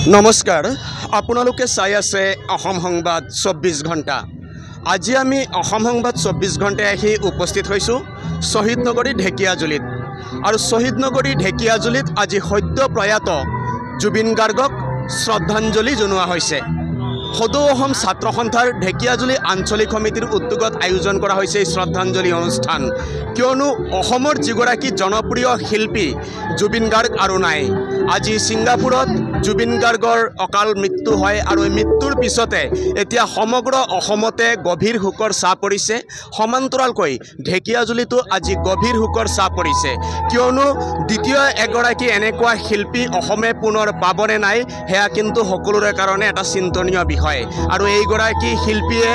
নমস্কাৰ আপোনালোকে চাই আছে অসম সংবাদ 24 ঘণ্টা। আজি আমি অসম সংবাদ 24 ঘণ্টায় আহি উপস্থিত হৈছোঁ শহীদ নগৰী ঢেকিয়াজুলিত। আৰু শহীদ নগৰী ঢেকিয়াজুলিত আজি সদ্য প্ৰয়াত জুবিন গাৰ্গক শ্ৰদ্ধাঞ্জলি জনোৱা হৈছে। সদৌ অসম ছাত্ৰ সন্থাৰ ঢেকিয়াজুলি আঞ্চলিক সমিতিৰ উদ্যোগত আয়োজন কৰা হৈছে এই শ্ৰদ্ধাঞ্জলি অনুষ্ঠান। কিয়নো অসমৰ যিগৰাকী জনপ্ৰিয় শিল্পী জুবিন গাৰ্গ আৰু নাই। আজি ছিংগাপুৰত জুবিন গাৰ্গৰ অকাল মৃত্যু হয় আৰু এই মৃত্যুৰ পিছতে এতিয়া সমগ্ৰ অসমতে গভীৰ শোকৰ ছাঁ পৰিছে। সমান্তৰালকৈ ঢেকিয়াজুলিতো আজি গভীৰ শোকৰ ছাঁ পৰিছে। কিয়নো দ্বিতীয় এগৰাকী এনেকুৱা শিল্পী অসমে পুনৰ পাবনে নাই সেয়া কিন্তু সকলোৰে কাৰণে এটা চিন্তনীয় বিষয়। আৰু এইগৰাকী শিল্পীয়ে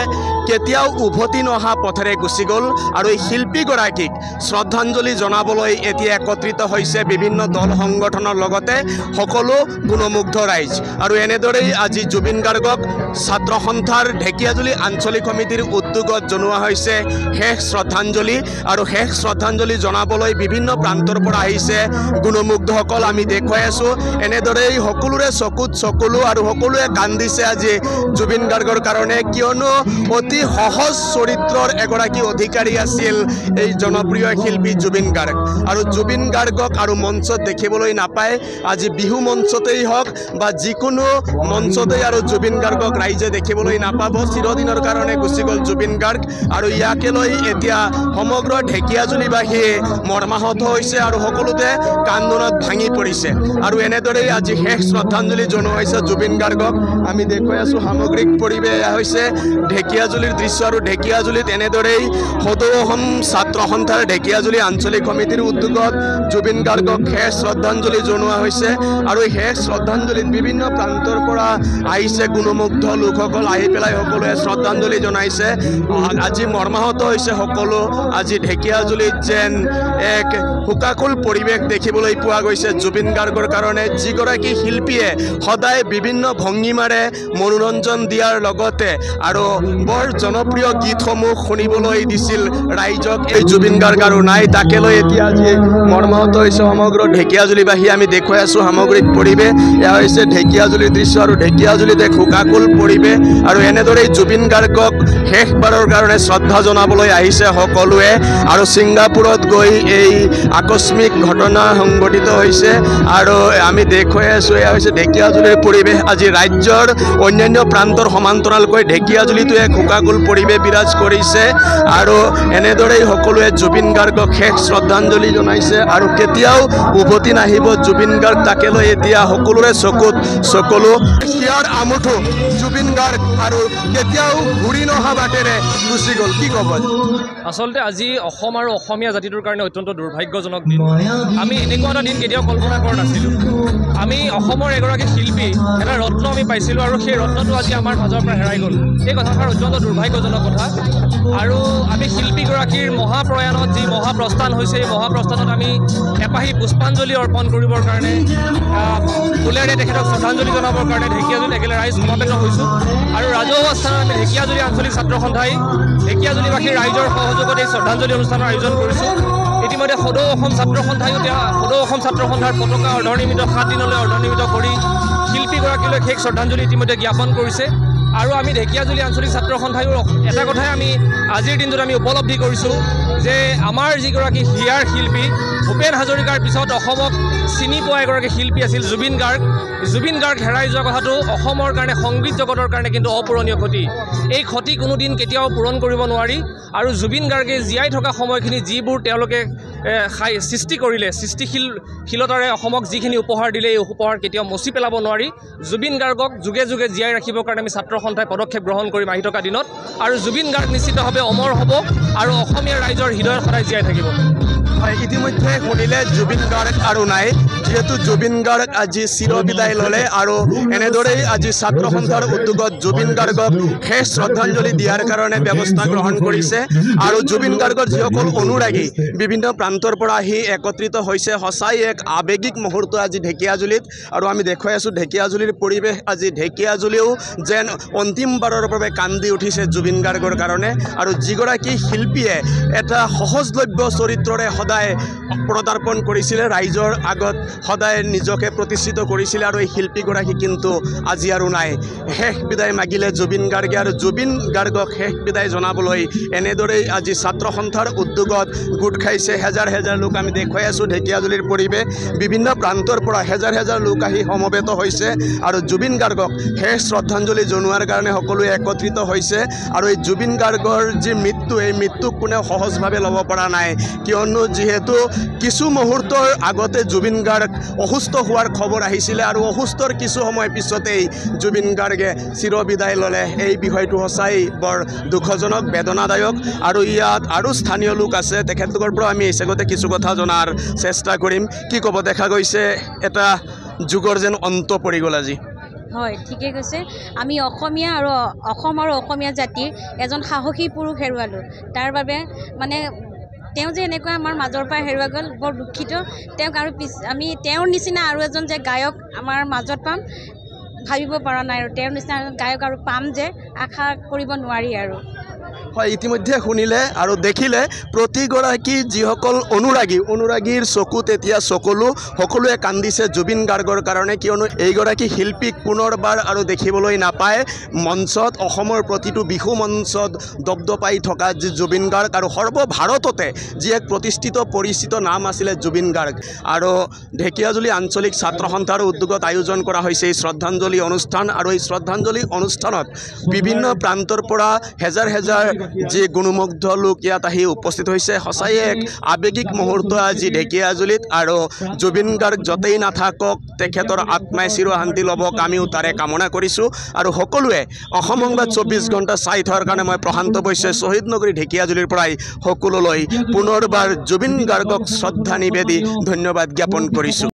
কেতিয়াও উভতি নহা পথেৰে গুচি গ'ল আৰু এই শিল্পীগৰাকীক শ্ৰদ্ধাঞ্জলি জনাবলৈ এতিয়া একত্ৰিত হৈছে বিভিন্ন দল সংগঠনৰ লগতে সকলো গুণমুগ্ধ ৰাইজ। আৰু এনেদৰেই আজি জুবিন গাৰ্গক ছাত্ৰ সন্থাৰ ঢেকিয়াজুলি আঞ্চলিক সমিতিৰ উদ্যোগত জনোৱা হৈছে শেষ শ্ৰদ্ধাঞ্জলি। আৰু শেষ শ্ৰদ্ধাঞ্জলি জনাবলৈ বিভিন্ন প্ৰান্তৰ পৰা আহিছে গুণমুগ্ধসকল। আমি দেখুৱাই আছোঁ এনেদৰেই সকলোৰে চকুত চকুলো আৰু সকলোৱে কান্দিছে আজি জুবিন গাৰ্গৰ কাৰণে। কিয়নো অতি সহজ চৰিত্ৰৰ এগৰাকী অধিকাৰী আছিল এই জনপ্ৰিয় শিল্পী জুবিন গাৰ্গ। আৰু জুবিন গাৰ্গক আৰু মঞ্চত দেখিবলৈ নাপায়। আজি বিহু মঞ্চতেই হওক বা যিকোনো মঞ্চতেই আৰু জুবিন গাৰ্গক ৰাইজে দেখিবলৈ নাপাব। চিৰদিনৰ কাৰণে গুচি গ'ল জুবিন গাৰ্গ। আৰু ইয়াকে লৈ এতিয়া সমগ্ৰ ঢেকিয়াজুলিবাসী মৰ্মাহত হৈছে আৰু সকলোতে কান্দোনত ভাঙি পৰিছে। আৰু এনেদৰেই আজি শেষ শ্ৰদ্ধাঞ্জলি জনোৱা হৈছে জুবিন গাৰ্গক। আমি দেখুৱাই আছোঁ সামগ্ৰিক পৰিৱেশ এয়া হৈছে ঢেকিয়াজুলিৰ দৃশ্য। আৰু ঢেকিয়াজুলিত এনেদৰেই সদৌ অসম ছাত্ৰ সন্থাৰ ঢেকিয়াজুলি আঞ্চলিক সমিতিৰ উদ্যোগত জুবিন গাৰ্গক শেষ শ্ৰদ্ধাঞ্জলি জনোৱা হৈছে। আৰু এই শেষ শ্ৰদ্ধাঞ্জলিত বিভিন্ন প্ৰান্তৰ পৰা আহিছে গুণমুগ্ধ লোকসকল, আহি পেলাই সকলোৱে শ্ৰদ্ধাঞ্জলি জনাইছে। আজি মৰ্মাহত হৈছে সকলো। আজি ঢেকিয়াজুলিত যেন এক শোকাকুল পৰিৱেশ দেখিবলৈ পোৱা গৈছে জুবিন গাৰ্গৰ কাৰণে, যিগৰাকী শিল্পীয়ে সদায় বিভিন্ন ভংগীমাৰে মনোৰঞ্জন দিয়াৰ লগতে আৰু বৰ জনপ্ৰিয় গীতসমূহ শুনিবলৈ দিছিল ৰাইজক। এই জুবিন গাৰ্গ আৰু নাই, তাকে লৈ এতিয়া আজি মৰ্মাহত হৈছে সমগ্ৰ ঢেকিয়াজুলিবাসী। আমি দেখুৱাই আছোঁ সামগ্ৰিক পৰিৱেশ এয়া হৈছে ঢেকিয়াজুলিৰ দৃশ্য। আৰু ঢেকিয়াজুলিত এক শোকাকুল পৰিৱেশ। আৰু এনেদৰেই জুবিন গাৰ্গক শেষবাৰৰ কাৰণে শ্ৰদ্ধা জনাবলৈ আহিছে সকলোৱে। আৰু ছিংগাপুৰত গৈ এই আকস্মিক ঘটনা সংঘটিত হৈছে। আৰু আমি দেখুৱাই আছোঁ এয়া হৈছে ঢেকিয়াজুলিৰ পৰিৱেশ। আজি ৰাজ্যৰ অন্যান্য প্ৰান্তৰ সমান্তৰালকৈ ঢেকিয়াজুলিতো এক শোকাকুল পৰিৱেশ বিৰাজ কৰিছে। আৰু এনেদৰেই সকলোৱে জুবিন গাৰ্গক শেষ শ্ৰদ্ধাঞ্জলি জনাইছে। আৰু কেতিয়াও উভতি নাহিব জুবিন গাৰ্গ, তাকে লৈ এতিয়া সকলোৰে চকুত চকুলো। হিয়াৰ আমুঠো জুবিন গাৰ্গ আৰু কেতিয়াও ঘূৰি নহা বাটেৰে গুচি গ'ল। কি ক'ব? আচলতে আজি অসম আৰু অসমীয়া জাতিটোৰ কাৰণে অত্যন্ত দুৰ্ভাগ্যজনক দিন। আমি এনেকুৱা এটা দিন কেতিয়াও কল্পনা কৰা নাছিলোঁ। আমি অসমৰ এগৰাকী শিল্পী, এটা ৰত্ন আমি পাইছিলোঁ আৰু সেই ৰত্নটো আজি আমাৰ মাজৰ পৰা হেৰাই গ'ল। এই কথাষাৰ অত্যন্ত দুৰ্ভাগ্যজনক কথা। আৰু আমি শিল্পীগৰাকীৰ মহাপ্ৰয়াণত যি মহাপ্ৰস্থান হৈছে, এই মহাপ্ৰস্থানত আমি এপাহি পুষ্পাঞ্জলি অৰ্পণ কৰিবৰ কাৰণে, ফুলেৰে তেখেতক শ্ৰদ্ধাঞ্জলি জনাবৰ কাৰণে ঢেকিয়াজুলি একেলগে ৰাইজ সমাবেত হৈছোঁ। আৰু ৰাজহুৱা স্থানত আমি ঢেকিয়াজুলি আঞ্চলিক ছাত্ৰ সন্থাই ঢেকিয়াজুলিবাসীৰ ৰাইজৰ সহযোগত এই শ্ৰদ্ধাঞ্জলি অনুষ্ঠানৰ আয়োজন কৰিছোঁ। ইতিমধ্যে সদৌ অসম ছাত্ৰ সন্থায়ো সদৌ অসম ছাত্ৰ সন্থাৰ পতাকা অৰ্ধনিৰ্মিত 7 দিনলৈ অৰ্ধনিৰ্মিত কৰি শিল্পীগৰাকীলৈ শেষ শ্ৰদ্ধাঞ্জলি ইতিমধ্যে জ্ঞাপন কৰিছে। আৰু আমি ঢেকিয়াজুলি আঞ্চলিক ছাত্ৰ সন্থায়ো এটা কথাই আমি আজিৰ দিনটোত আমি উপলব্ধি কৰিছোঁ যে আমাৰ যিগৰাকী হিয়াৰ শিল্পী ভূপেন হাজৰিকাৰ পিছত অসমক চিনি পোৱা এগৰাকী শিল্পী আছিল জুবিন গাৰ্গ। জুবিন গাৰ্গ হেৰাই যোৱা কথাটো অসমৰ কাৰণে, সংগীত জগতৰ কাৰণে কিন্তু অপূৰণীয় ক্ষতি। এই ক্ষতি কোনোদিন কেতিয়াও পূৰণ কৰিব নোৱাৰি। আৰু জুবিন গাৰ্গে জীয়াই থকা সময়খিনি যিবোৰ তেওঁলোকে সৃষ্টি কৰিলে, সৃষ্টিশীলতাৰে অসমক যিখিনি উপহাৰ দিলে, এই উপহাৰ কেতিয়াও মচি পেলাব নোৱাৰি। জুবিন গাৰ্গক যুগে যুগে জীয়াই ৰাখিবৰ কাৰণে আমি ছাত্ৰ সন্থাই পদক্ষেপ গ্ৰহণ কৰিম আহি থকা দিনত। আৰু জুবিন গাৰ্গ নিশ্চিতভাৱে অমৰ হ'ব আৰু অসমীয়া ৰাইজৰ হৃদয়ত সদায় জীয়াই থাকিব। ইতিমধ্যে শুনিলে জুবিন গাৰ্গ আৰু নাই, যিহেতু জুবিন গাৰ্গ আজি চিৰবিদায় ল'লে। আৰু এনেদৰেই আজি ছাত্ৰ সন্থাৰ উদ্যোগত জুবিন গাৰ্গক শেষ শ্ৰদ্ধাঞ্জলি দিয়াৰ কাৰণে ব্যৱস্থা গ্ৰহণ কৰিছে। আৰু জুবিন গাৰ্গৰ যিসকল অনুৰাগী বিভিন্ন প্ৰান্তৰ পৰা আহি একত্ৰিত হৈছে, সঁচাই এক আৱেগিক মুহূৰ্ত আজি ঢেকিয়াজুলিত। আৰু আমি দেখুৱাই আছোঁ ঢেকিয়াজুলিৰ পৰিৱেশ। আজি ঢেকিয়াজুলিও যেন অন্তিমবাৰৰ বাবে কান্দি উঠিছে জুবিন গাৰ্গৰ কাৰণে। আৰু যিগৰাকী শিল্পীয়ে এটা সহজলভ্য চৰিত্ৰৰে সদায় পদাৰ্পণ কৰিছিলে ৰাইজৰ আগত সদায় নিজকে প্ৰতিষ্ঠিত কৰিছিলে আৰু এই শিল্পীগৰাকী কিন্তু আজি আৰু নাই শেষ বিদায় মাগিলে জুবিন গাৰ্গে আৰু জুবিন গাৰ্গক শেষ বিদায় জনাবলৈ এনেদৰেই আজি ছাত্ৰ সন্থাৰ উদ্যোগত গোট খাইছে হেজাৰ হেজাৰ লোক আমি দেখুৱাই আছোঁ ঢেকীয়াজুলিৰ পৰিৱেশ বিভিন্ন প্ৰান্তৰ পৰা হেজাৰ হেজাৰ লোক আহি সমবেত হৈছে আৰু জুবিন গাৰ্গক শেষ শ্ৰদ্ধাঞ্জলি জনোৱাৰ কাৰণে সকলোৱে একত্ৰিত হৈছে আৰু এই জুবিন গাৰ্গৰ যি মৃত্যু এই মৃত্যুক কোনেও সহজভাৱে ল'ব পৰা নাই কিয়নো যিহেতু কিছু মুহূৰ্তৰ আগতে জুবিন গাৰ্গ অসুস্থ হোৱাৰ খবৰ আহিছিলে আৰু অসুস্থৰ কিছু সময় পিছতেই জুবিন গাৰ্গে চিৰবিদায় ল'লে এই বিষয়টো সঁচাই বৰ দুখজনক বেদনাদায়ক আৰু ইয়াত আৰু স্থানীয় লোক আছে তেখেতলোকৰ পৰা আমি এচেগতে কিছু কথা জনাৰ চেষ্টা কৰিম কি ক'ব দেখা গৈছে এটা যুগৰ যেন অন্ত পৰি গ'ল আজি হয় ঠিকে কৈছে আমি অসমীয়া আৰু অসম আৰু অসমীয়া জাতিৰ এজন সাহসী পুৰুষ হেৰুৱালোঁ তাৰ বাবে মানে তেওঁ যে এনেকুৱা আমাৰ মাজৰ পৰা হেৰুৱা গ'ল বৰ দুখিত তেওঁক আৰু আমি তেওঁৰ নিচিনা আৰু এজন যে গায়ক আমাৰ মাজত পাম ভাবিব পৰা নাই আৰু তেওঁৰ নিচিনা এজন গায়ক আৰু পাম যে আশা কৰিব নোৱাৰি আৰু হয় ইতিমধ্যে শুনিলে আৰু দেখিলে প্ৰতিগৰাকী যিসকল অনুৰাগীৰ চকুত এতিয়া সকলোৱে কান্দিছে জুবিন গাৰ্গৰ কাৰণে কিয়নো এইগৰাকী শিল্পীক পুনৰবাৰ আৰু দেখিবলৈ নাপায় মঞ্চত অসমৰ প্ৰতিটো বিহু মঞ্চত দপদপাই থকা যি জুবিন গাৰ্গ আৰু সৰ্বভাৰততে যি এক প্ৰতিষ্ঠিত পৰিচিত নাম আছিলে জুবিন গাৰ্গ আৰু ঢেকীয়াজুলি আঞ্চলিক ছাত্ৰ সন্থাৰ উদ্যোগত আয়োজন কৰা হৈছে এই শ্ৰদ্ধাঞ্জলি অনুষ্ঠান আৰু এই শ্ৰদ্ধাঞ্জলি অনুষ্ঠানত বিভিন্ন প্ৰান্তৰ পৰা হেজাৰ হেজাৰ যি গুণমুগ্ধ লোক ইয়াত আহি উপস্থিত হৈছে সঁচাই এক আৱেগিক মুহূৰ্ত আজি ঢেকীয়াজুলিত আৰু জুবিন গাৰ্গ য'তেই নাথাকক তেখেতৰ আত্মাই চিৰশান্তি ল'বক আমিও তাৰে কামনা কৰিছোঁ আৰু সকলোৱে অসম সংবাদ 24 ঘণ্টা চাই থোৱাৰ কাৰণে মই প্ৰশান্ত বৈশ্যই শ্বহীদ নগৰী ঢেকীয়াজুলিৰ পৰাই সকলোলৈ পুনৰবাৰ জুবিন গাৰ্গক শ্ৰদ্ধা নিবেদি ধন্যবাদ জ্ঞাপন কৰিছোঁ।